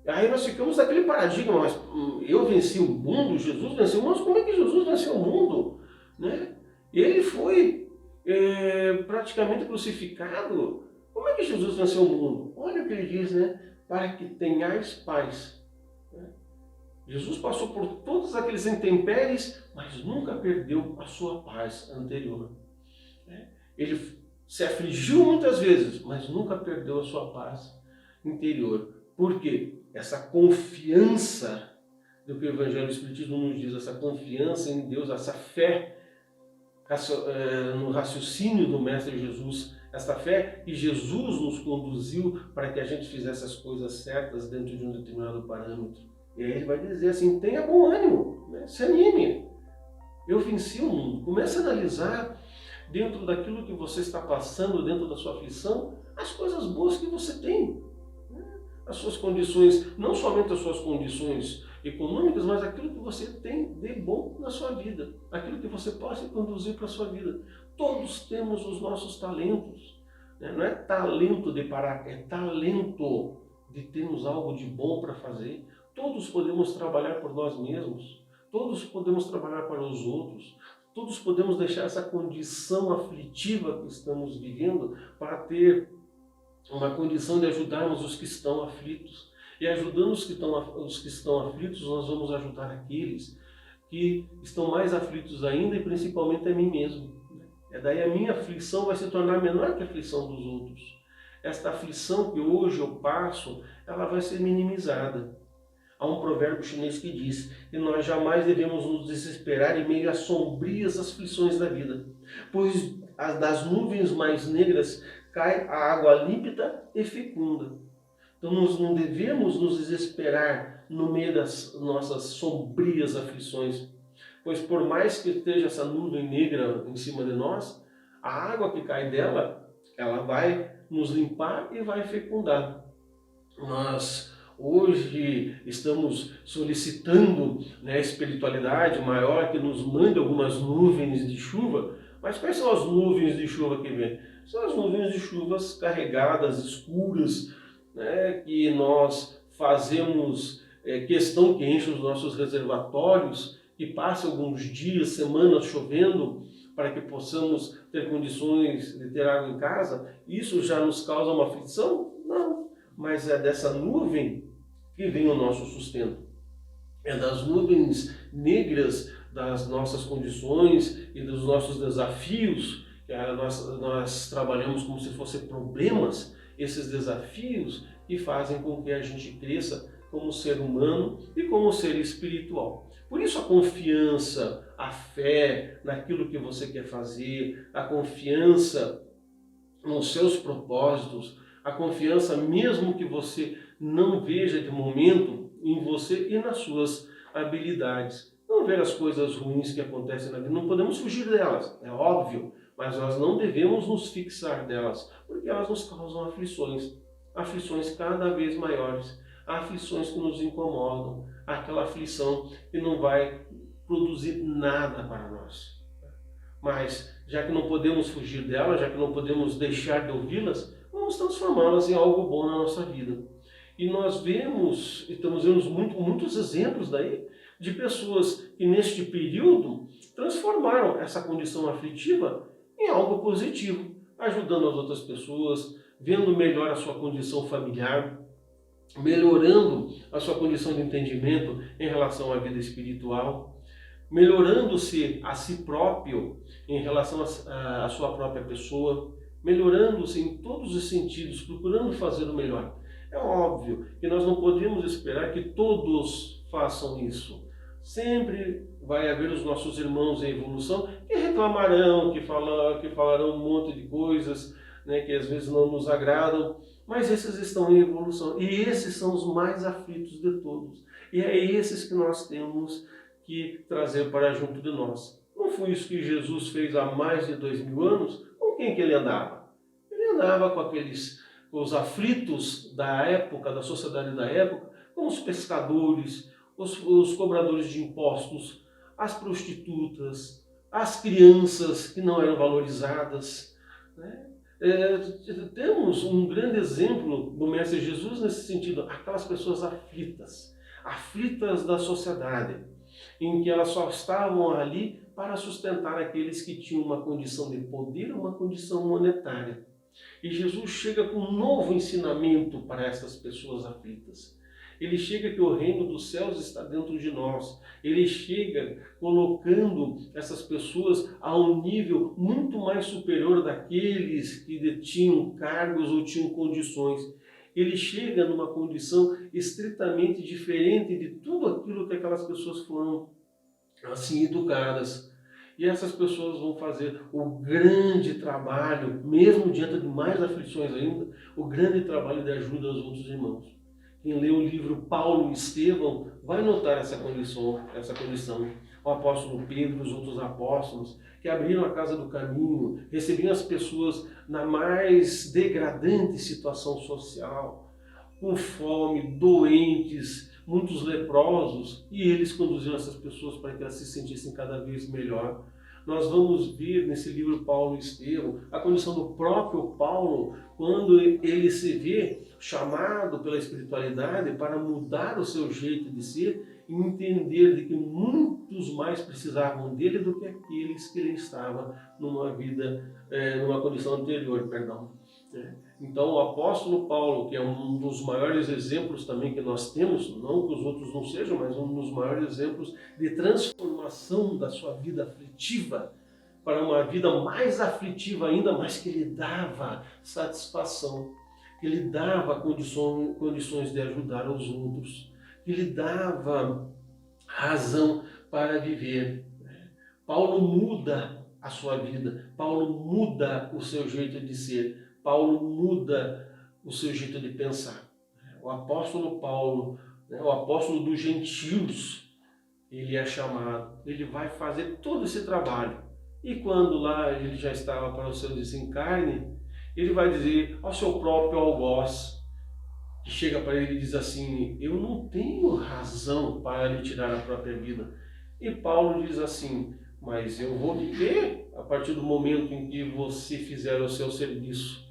Aí nós ficamos naquele paradigma, mas eu venci o mundo, Jesus venceu o mundo, mas como é que Jesus venceu o mundo? Né? Ele foi praticamente crucificado. Como é que Jesus venceu o mundo? Olha o que ele diz, né? Para que tenhais paz. Jesus passou por todos aqueles intempéries, mas nunca perdeu a sua paz anterior. Ele se afligiu muitas vezes, mas nunca perdeu a sua paz interior. Por quê? Essa confiança do que o Evangelho e o Espiritismo nos diz, essa confiança em Deus, essa fé no raciocínio do Mestre Jesus, essa fé que Jesus nos conduziu para que a gente fizesse as coisas certas dentro de um determinado parâmetro. E aí ele vai dizer assim, tenha bom ânimo, né? Se anime. Eu venci o mundo. Comece a analisar dentro daquilo que você está passando, dentro da sua aflição, as coisas boas que você tem. As suas condições, não somente as suas condições econômicas, mas aquilo que você tem de bom na sua vida, aquilo que você possa conduzir para a sua vida. Todos temos os nossos talentos, né? Não é talento de parar, é talento de termos algo de bom para fazer. Todos podemos trabalhar por nós mesmos, todos podemos trabalhar para os outros, todos podemos deixar essa condição aflitiva que estamos vivendo para ter uma condição de ajudarmos os que estão aflitos. E ajudando os que estão aflitos, nós vamos ajudar aqueles que estão mais aflitos ainda e principalmente a mim mesmo. É daí a minha aflição vai se tornar menor que a aflição dos outros. Esta aflição que hoje eu passo, ela vai ser minimizada. Há um provérbio chinês que diz que nós jamais devemos nos desesperar em meio às sombrias aflições da vida, pois das nuvens mais negras cai a água límpida e fecunda. Então nós não devemos nos desesperar no meio das nossas sombrias aflições, pois por mais que esteja essa nuvem negra em cima de nós, a água que cai dela, ela vai nos limpar e vai fecundar. Nós hoje estamos solicitando, né, a espiritualidade maior que nos mande algumas nuvens de chuva, mas quais são as nuvens de chuva que vêm? São as nuvens de chuvas carregadas, escuras, né, que nós fazemos questão que enche os nossos reservatórios, que passe alguns dias, semanas chovendo, para que possamos ter condições de ter água em casa. Isso já nos causa uma aflição? Não, mas é dessa nuvem que vem o nosso sustento. É das nuvens negras das nossas condições e dos nossos desafios, que nós trabalhamos como se fossem problemas, esses desafios que fazem com que a gente cresça como ser humano e como ser espiritual. Por isso a confiança, a fé naquilo que você quer fazer, a confiança nos seus propósitos, a confiança mesmo que você não veja de momento em você e nas suas habilidades. Não ver as coisas ruins que acontecem na vida, não podemos fugir delas, é óbvio, mas nós não devemos nos fixar delas, porque elas nos causam aflições. aflições cada vez maiores, aflições que nos incomodam, aquela aflição que não vai produzir nada para nós. Mas, já que não podemos fugir dela, já que não podemos deixar de ouvi-las, vamos transformá-las em algo bom na nossa vida. E nós vemos, e estamos vendo muitos exemplos daí, de pessoas que neste período transformaram essa condição aflitiva em algo positivo, ajudando as outras pessoas, vendo melhor a sua condição familiar, melhorando a sua condição de entendimento em relação à vida espiritual, melhorando-se a si próprio em relação à sua própria pessoa, melhorando-se em todos os sentidos, procurando fazer o melhor. É óbvio que nós não podemos esperar que todos façam isso. Sempre vai haver os nossos irmãos em evolução que reclamarão, que falarão um monte de coisas, né, que às vezes não nos agradam, mas esses estão em evolução. E esses são os mais aflitos de todos. E é esses que nós temos que trazer para junto de nós. Não foi isso que Jesus fez há mais de 2000 anos? Com quem que ele andava? Ele andava com os aflitos da época, da sociedade da época, como os pescadores, os cobradores de impostos, as prostitutas, as crianças que não eram valorizadas, né? Temos um grande exemplo do Mestre Jesus nesse sentido, aquelas pessoas aflitas da sociedade, em que elas só estavam ali para sustentar aqueles que tinham uma condição de poder, uma condição monetária. E Jesus chega com um novo ensinamento para essas pessoas aflitas. Ele chega que o reino dos céus está dentro de nós. Ele chega colocando essas pessoas a um nível muito mais superior daqueles que detinham cargos ou tinham condições. Ele chega numa condição estritamente diferente de tudo aquilo que aquelas pessoas foram assim educadas. E essas pessoas vão fazer o grande trabalho, mesmo diante de mais aflições ainda, o grande trabalho de ajuda aos outros irmãos. Quem lê o livro Paulo e Estevão vai notar essa condição. O apóstolo Pedro, os outros apóstolos, que abriram a casa do caminho, recebiam as pessoas na mais degradante situação social, com fome, doentes, muitos leprosos, e eles conduziram essas pessoas para que elas se sentissem cada vez melhor. Nós vamos ver nesse livro Paulo e Estevão a condição do próprio Paulo, quando ele se vê chamado pela espiritualidade para mudar o seu jeito de ser e entender de que muitos mais precisavam dele do que aqueles que ele estava numa condição anterior, Então o apóstolo Paulo, que é um dos maiores exemplos também que nós temos, não que os outros não sejam, mas um dos maiores exemplos de transformação da sua vida aflitiva para uma vida mais aflitiva ainda, mas que lhe dava satisfação, que lhe dava condições de ajudar os outros, que lhe dava razão para viver. Paulo muda a sua vida, Paulo muda o seu jeito de ser, Paulo muda o seu jeito de pensar. O apóstolo Paulo, o apóstolo dos gentios, ele é chamado, ele vai fazer todo esse trabalho. E quando lá ele já estava para o seu desencarne, ele vai dizer ao seu próprio algoz, que chega para ele e diz assim: eu não tenho razão para lhe tirar a própria vida. E Paulo diz assim: mas eu vou viver a partir do momento em que você fizer o seu serviço.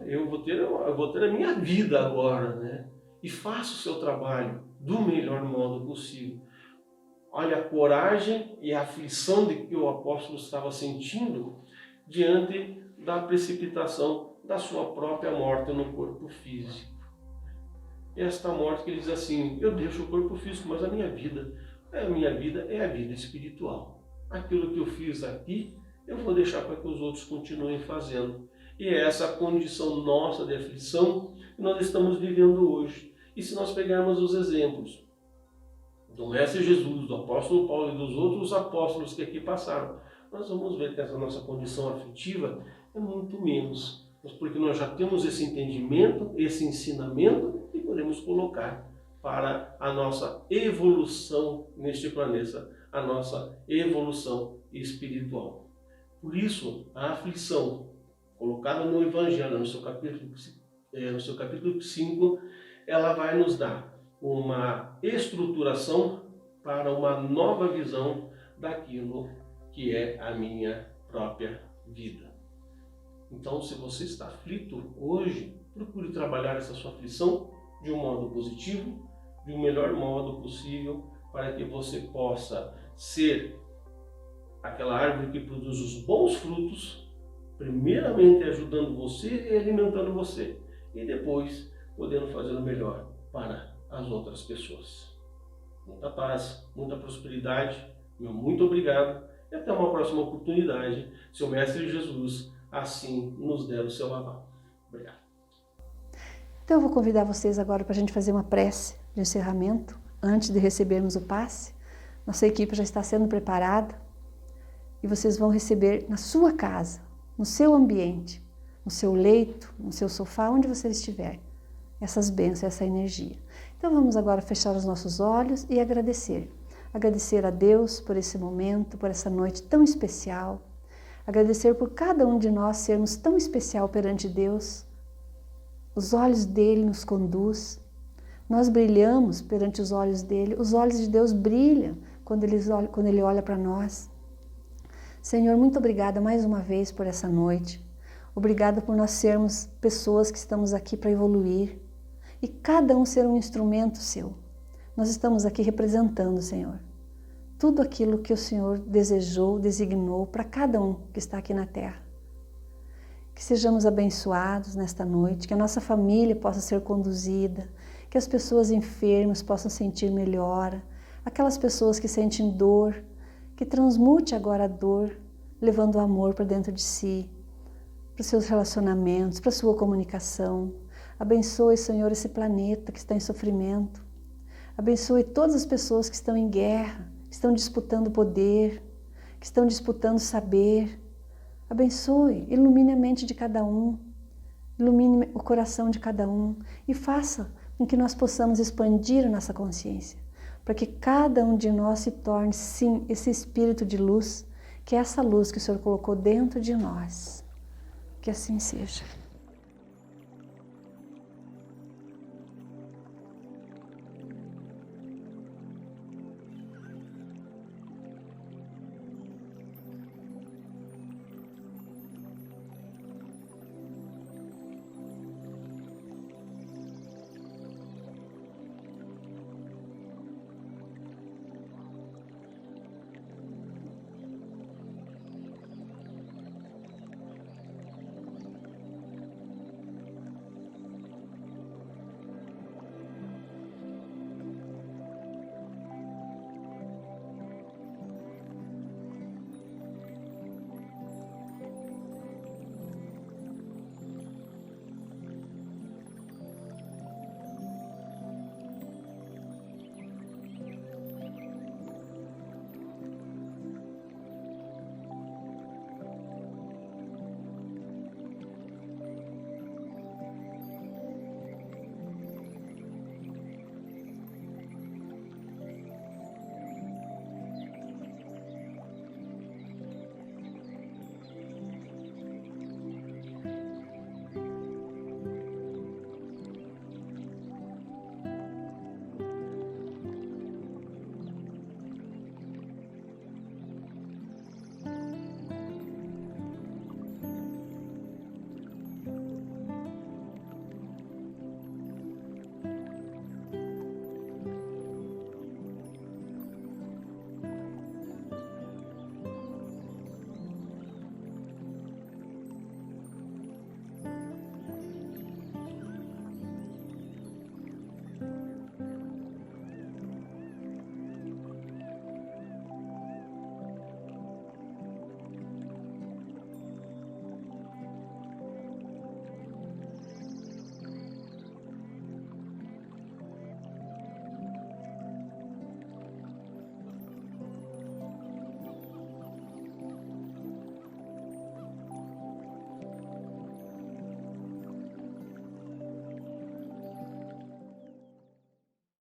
Eu vou ter a minha vida agora, e faça o seu trabalho do melhor modo possível. Olha a coragem e a aflição de que o apóstolo estava sentindo diante da precipitação da sua própria morte no corpo físico. Esta morte que ele diz assim: eu deixo o corpo físico, mas a minha vida é a vida espiritual. Aquilo que eu fiz aqui, eu vou deixar para que os outros continuem fazendo. E é essa condição nossa de aflição que nós estamos vivendo hoje. E se nós pegarmos os exemplos do Mestre Jesus, do apóstolo Paulo e dos outros apóstolos que aqui passaram, nós vamos ver que essa nossa condição aflitiva é muito menos. Porque nós já temos esse entendimento, esse ensinamento e podemos colocar para a nossa evolução neste planeta, a nossa evolução espiritual. Por isso, a aflição colocada no Evangelho, no seu capítulo no seu capítulo 5, ela vai nos dar uma estruturação para uma nova visão daquilo que é a minha própria vida. Então, se você está aflito hoje, procure trabalhar essa sua aflição de um modo positivo, de um melhor modo possível, para que você possa ser aquela árvore que produz os bons frutos, primeiramente ajudando você e alimentando você, e depois podendo fazer o melhor para as outras pessoas. Muita paz, muita prosperidade, meu muito obrigado e até uma próxima oportunidade, se o Mestre Jesus assim nos der o seu aval. Obrigado. Então eu vou convidar vocês agora para a gente fazer uma prece de encerramento, antes de recebermos o passe. Nossa equipe já está sendo preparada e vocês vão receber na sua casa, no seu ambiente, no seu leito, no seu sofá, onde você estiver, essas bênçãos, essa energia. Então vamos agora fechar os nossos olhos e agradecer. Agradecer a Deus por esse momento, por essa noite tão especial. Agradecer por cada um de nós sermos tão especial perante Deus. Os olhos dele nos conduz. Nós brilhamos perante os olhos dele. Os olhos de Deus brilham quando ele olha para nós. Senhor, muito obrigada mais uma vez por essa noite. Obrigada por nós sermos pessoas que estamos aqui para evoluir. E cada um ser um instrumento seu. Nós estamos aqui representando, Senhor, tudo aquilo que o Senhor desejou, designou para cada um que está aqui na terra. Que sejamos abençoados nesta noite, que a nossa família possa ser conduzida, que as pessoas enfermas possam sentir melhora, aquelas pessoas que sentem dor, que transmute agora a dor, levando o amor para dentro de si, para os seus relacionamentos, para a sua comunicação. Abençoe, Senhor, esse planeta que está em sofrimento. Abençoe todas as pessoas que estão em guerra, que estão disputando poder, que estão disputando saber. Abençoe, ilumine a mente de cada um, ilumine o coração de cada um e faça com que nós possamos expandir a nossa consciência, para que cada um de nós se torne, sim, esse espírito de luz, que é essa luz que o Senhor colocou dentro de nós. Que assim seja.